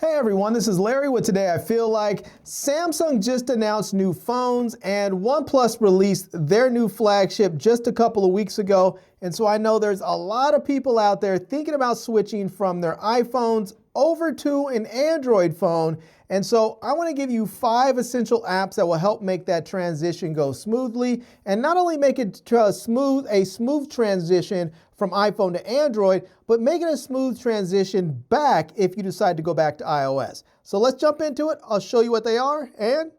Hey everyone, this is Larry with Today I Feel Like. Samsung just announced new phones and OnePlus released their new flagship just a couple of weeks ago. And so I know there's a lot of people out there thinking about switching from their iPhones over to an Android phone. And so I want to give you 5 essential apps that will help make that transition go smoothly, and not only make it a smooth transition from iPhone to Android, but make it a smooth transition back if you decide to go back to iOS. So let's jump into it. I'll show you what they are, and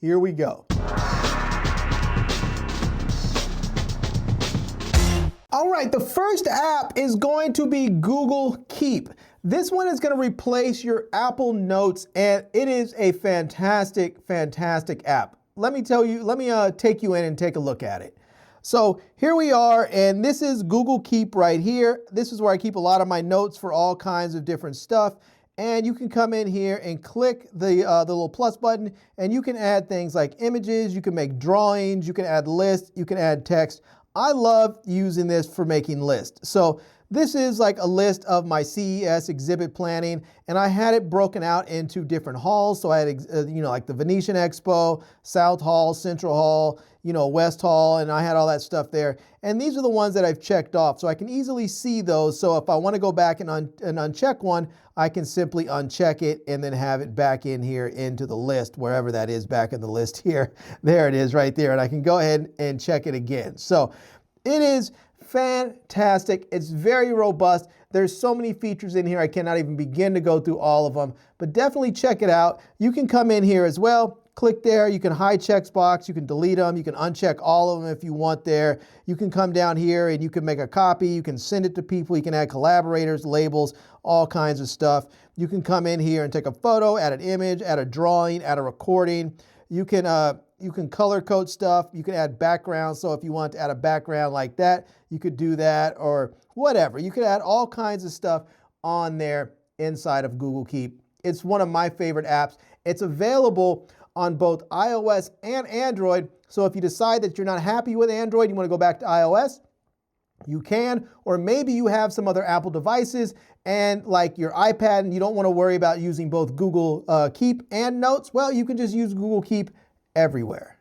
here we go. All right, the first app is going to be Google Keep. This one is going to replace your Apple Notes, and it is a fantastic app. Let me take you in and take a look at it. So here we are, and this is Google Keep right here. This is where I keep a lot of my notes for all kinds of different stuff. And you can come in here and click the little plus button, and you can add things like images, you can make drawings, you can add lists, you can add text. I love using this for making lists. So this is like a list of my CES exhibit planning, and I had it broken out into different halls. So I had, like the Venetian Expo, South Hall, Central Hall, West Hall, and I had all that stuff there. And these are the ones that I've checked off, so I can easily see those. So if I want to go back and uncheck one, I can simply uncheck it and then have it back in here into the list, wherever that is back in the list here. There it is right there, and I can go ahead and check it again. So it is fantastic. It's very robust. There's so many features in here, I cannot even begin to go through all of them, but definitely check it out. You can come in here as well, click there, you can hide checkbox, you can delete them, you can uncheck all of them if you want there. You can come down here and you can make a copy, you can send it to people, you can add collaborators, labels, all kinds of stuff. You can come in here and take a photo, add an image, add a drawing, add a recording. You can color code stuff. You can add backgrounds. So if you want to add a background like that, you could do that, or whatever. You could add all kinds of stuff on there inside of Google Keep. It's one of my favorite apps. It's available on both iOS and Android. So if you decide that you're not happy with Android, you want to go back to iOS, you can, or maybe you have some other Apple devices and like your iPad and you don't want to worry about using both Google Keep and Notes, well, you can just use Google Keep everywhere.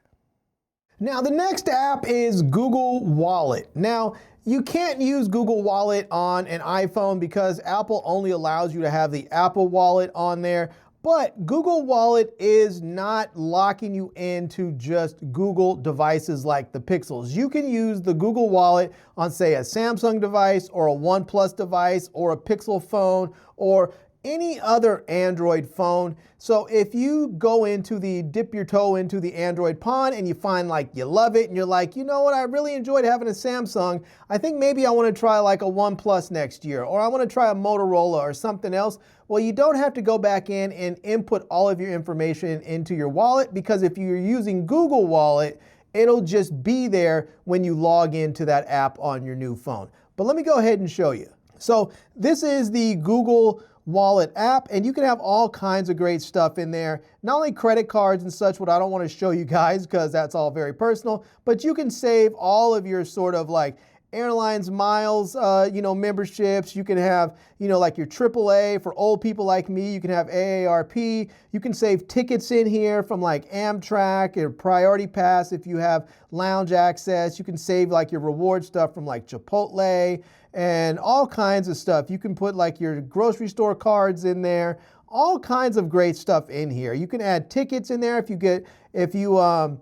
Now the next app is Google Wallet. Now you can't use Google Wallet on an iPhone because Apple only allows you to have the Apple Wallet on there. But Google Wallet is not locking you into just Google devices like the Pixels. You can use the Google Wallet on, say, a Samsung device or a OnePlus device or a Pixel phone or any other Android phone. So if you dip your toe into the Android pond and you find like you love it and you're like, you know what, I really enjoyed having a Samsung. I think maybe I want to try like a OnePlus next year, or I want to try a Motorola or something else. Well, you don't have to go back in and input all of your information into your wallet, because if you're using Google Wallet, it'll just be there when you log into that app on your new phone. But let me go ahead and show you. So this is the Google Wallet app, and you can have all kinds of great stuff in there. Not only credit cards and such, what I don't want to show you guys because that's all very personal, but you can save all of your sort of like airlines miles, memberships. You can have, like your AAA for old people like me. You can have AARP. You can save tickets in here from like Amtrak or Priority Pass if you have lounge access. You can save like your reward stuff from like Chipotle and all kinds of stuff. You can put like your grocery store cards in there. All kinds of great stuff in here. You can add tickets in there if you are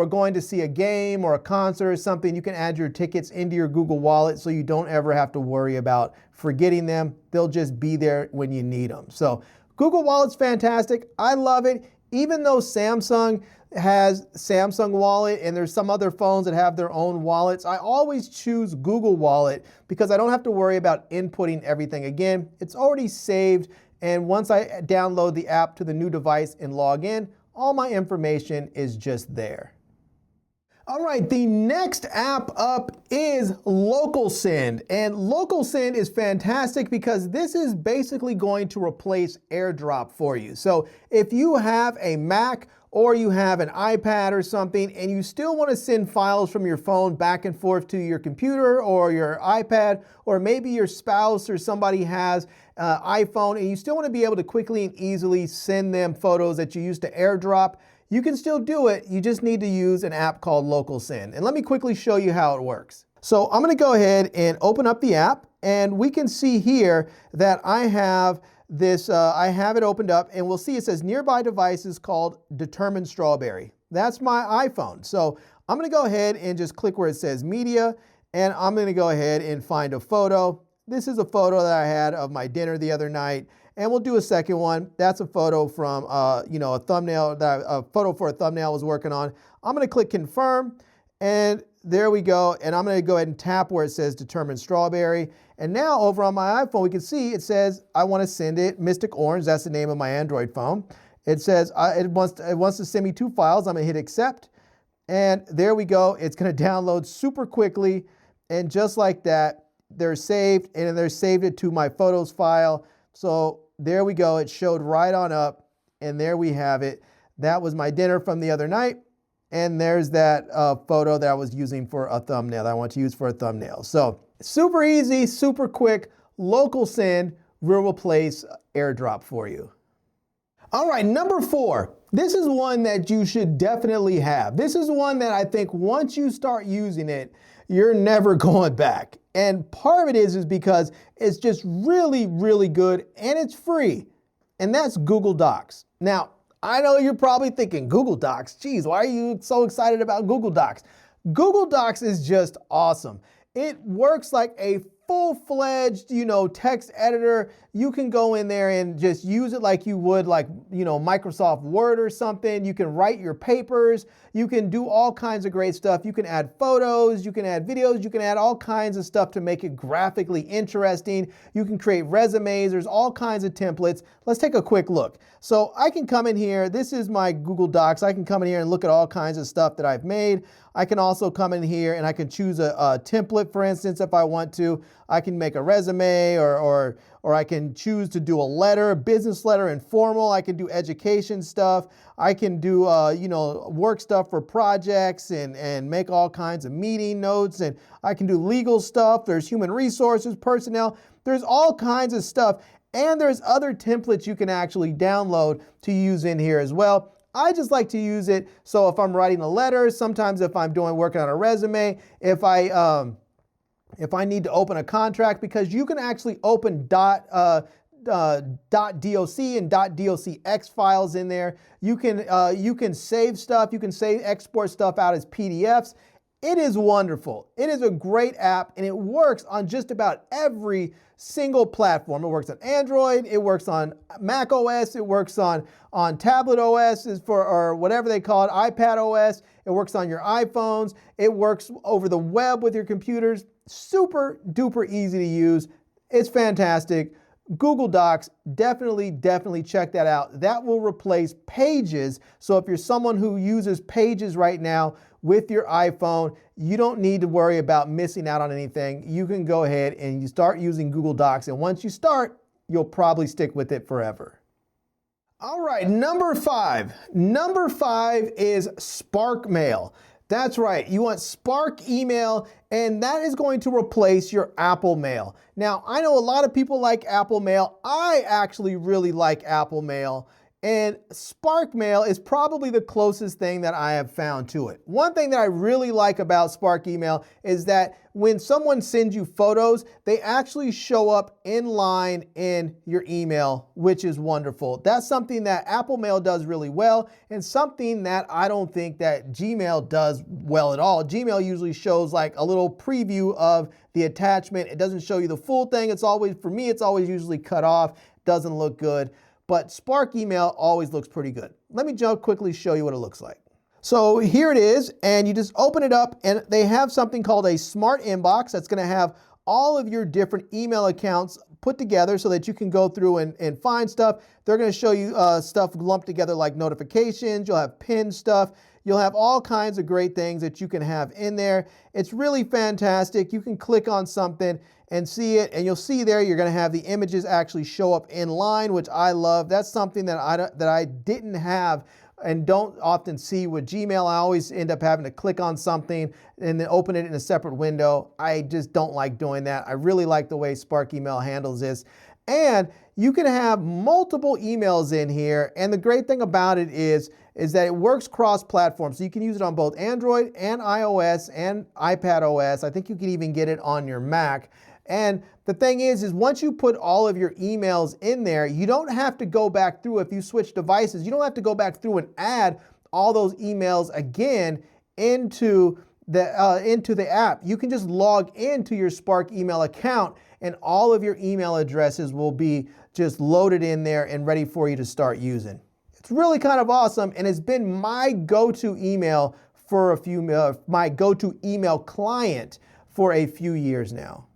going to see a game or a concert or something. You can add your tickets into your Google Wallet so you don't ever have to worry about forgetting them. They'll just be there when you need them. So Google Wallet's fantastic. I love it. Even though Samsung has Samsung Wallet and there's some other phones that have their own wallets, I always choose Google Wallet because I don't have to worry about inputting everything again. It's already saved. And once I download the app to the new device and log in, all my information is just there. All right, the next app up is LocalSend. And LocalSend is fantastic because this is basically going to replace AirDrop for you. So if you have a Mac or you have an iPad or something and you still want to send files from your phone back and forth to your computer or your iPad, or maybe your spouse or somebody has iPhone and you still want to be able to quickly and easily send them photos that you used to AirDrop, you can still do it. You just need to use an app called LocalSend. And let me quickly show you how it works. So I'm going to go ahead and open up the app, and we can see here that I have this, I have it opened up, and we'll see it says nearby devices called Determined Strawberry. That's my iPhone. So I'm going to go ahead and just click where it says media, and I'm going to go ahead and find a photo. This is a photo that I had of my dinner the other night. And we'll do a second one. That's a photo from, a thumbnail, a photo for a thumbnail I was working on. I'm going to click confirm, and there we go. And I'm going to go ahead and tap where it says Determined Strawberry. And now over on my iPhone, we can see it says I want to send it Mystic Orange. That's the name of my Android phone. It says it wants to send me 2 files. I'm going to hit accept, and there we go. It's going to download super quickly, and just like that, they're saved, and they're saved it to my photos file. So there we go. It showed right on up, and there we have it. That was my dinner from the other night, and there's that photo that I was using for a thumbnail that I want to use for a thumbnail. So super easy, super quick. LocalSend will replace AirDrop for you. All right, number 4. This is one that you should definitely have. This is one that I think once you start using it, you're never going back. And part of it is because it's just really, really good and it's free. And that's Google Docs. Now, I know you're probably thinking, Google Docs, geez, why are you so excited about Google Docs? Google Docs is just awesome. It works like a full-fledged, text editor. You can go in there and just use it like you would Microsoft Word or something. You can write your papers. You can do all kinds of great stuff. You can add photos, you can add videos, you can add all kinds of stuff to make it graphically interesting. You can create resumes. There's all kinds of templates. Let's take a quick look. So I can come in here. This is my Google Docs. I can come in here and look at all kinds of stuff that I've made. I can also come in here and I can choose a template, for instance, if I want to. I can make a resume or I can choose to do a letter, a business letter, informal. I can do education stuff. I can do, work stuff for projects and make all kinds of meeting notes. And I can do legal stuff. There's human resources, personnel. There's all kinds of stuff. And there's other templates you can actually download to use in here as well. I just like to use it so if I'm writing a letter, sometimes if I'm working on a resume, if I need to open a contract, because you can actually open .doc and .docx files in there. You can save stuff. You can export stuff out as PDFs. It is wonderful. It is a great app, and it works on just about every single platform. It works on Android, it works on Mac OS, it works on tablet OS or whatever they call it, iPad OS. It works on your iPhones. It works over the web with your computers. Super duper easy to use. It's fantastic. Google Docs, definitely check that out. That will replace Pages. So if you're someone who uses Pages right now with your iPhone, you don't need to worry about missing out on anything. You can go ahead and you start using Google Docs. And once you start, you'll probably stick with it forever. All right, number 5. Number 5 is Spark Mail. That's right, you want Spark email, and that is going to replace your Apple Mail. Now, I know a lot of people like Apple Mail. I actually really like Apple Mail, and Spark Mail is probably the closest thing that I have found to it. One thing that I really like about Spark Email is that when someone sends you photos, they actually show up in line in your email, which is wonderful. That's something that Apple Mail does really well, and something that I don't think that Gmail does well at all. Gmail usually shows like a little preview of the attachment. It doesn't show you the full thing. For me, it's always usually cut off. Doesn't look good. But Spark Email always looks pretty good. Let me just quickly show you what it looks like. So here it is, and you just open it up, and they have something called a smart inbox that's going to have all of your different email accounts put together so that you can go through and find stuff. They're going to show you stuff lumped together like notifications. You'll have pinned stuff. You'll have all kinds of great things that you can have in there. It's really fantastic. You can click on something and see it, and you'll see there you're going to have the images actually show up in line, which I love. That's something that I didn't have and don't often see with Gmail. I always end up having to click on something and then open it in a separate window. I just don't like doing that. I really like the way Spark Email handles this. And you can have multiple emails in here. And the great thing about it is that it works cross-platform. So you can use it on both Android and iOS and iPadOS. I think you can even get it on your Mac. And the thing is once you put all of your emails in there, you don't have to go back through. If you switch devices, you don't have to go back through and add all those emails again into the app. You can just log into your Spark email account and all of your email addresses will be just loaded in there and ready for you to start using. It's really kind of awesome, and it's been my go-to email for my go-to email client for a few years now.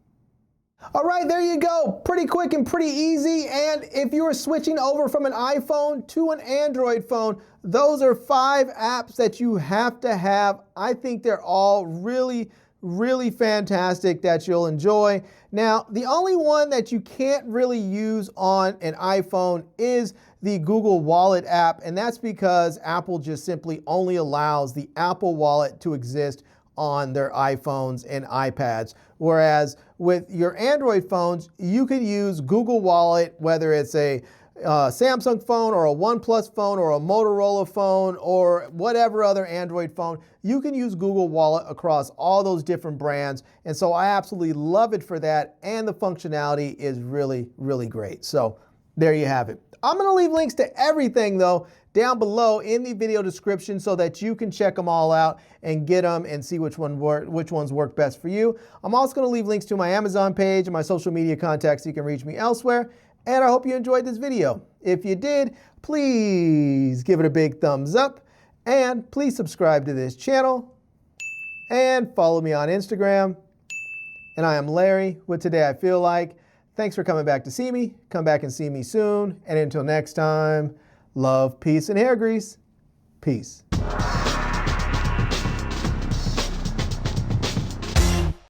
All right, there you go. Pretty quick and pretty easy. And if you are switching over from an iPhone to an Android phone, those are 5 apps that you have to have. I think they're all really, really fantastic that you'll enjoy. Now, the only one that you can't really use on an iPhone is the Google Wallet app, and that's because Apple just simply only allows the Apple Wallet to exist on their iPhones and iPads. Whereas with your Android phones, you could use Google Wallet, whether it's a Samsung phone or a OnePlus phone or a Motorola phone or whatever other Android phone, you can use Google Wallet across all those different brands. And so I absolutely love it for that. And the functionality is really, really great. So there you have it. I'm going to leave links to everything though down below in the video description so that you can check them all out and get them and see which ones work best for you. I'm also going to leave links to my Amazon page and my social media contacts so you can reach me elsewhere. And I hope you enjoyed this video. If you did, please give it a big thumbs up and please subscribe to this channel and follow me on Instagram. And I am Larry with Today I Feel Like. Thanks for coming back to see me. Come back and see me soon. And until next time, love, peace, and hair grease. Peace.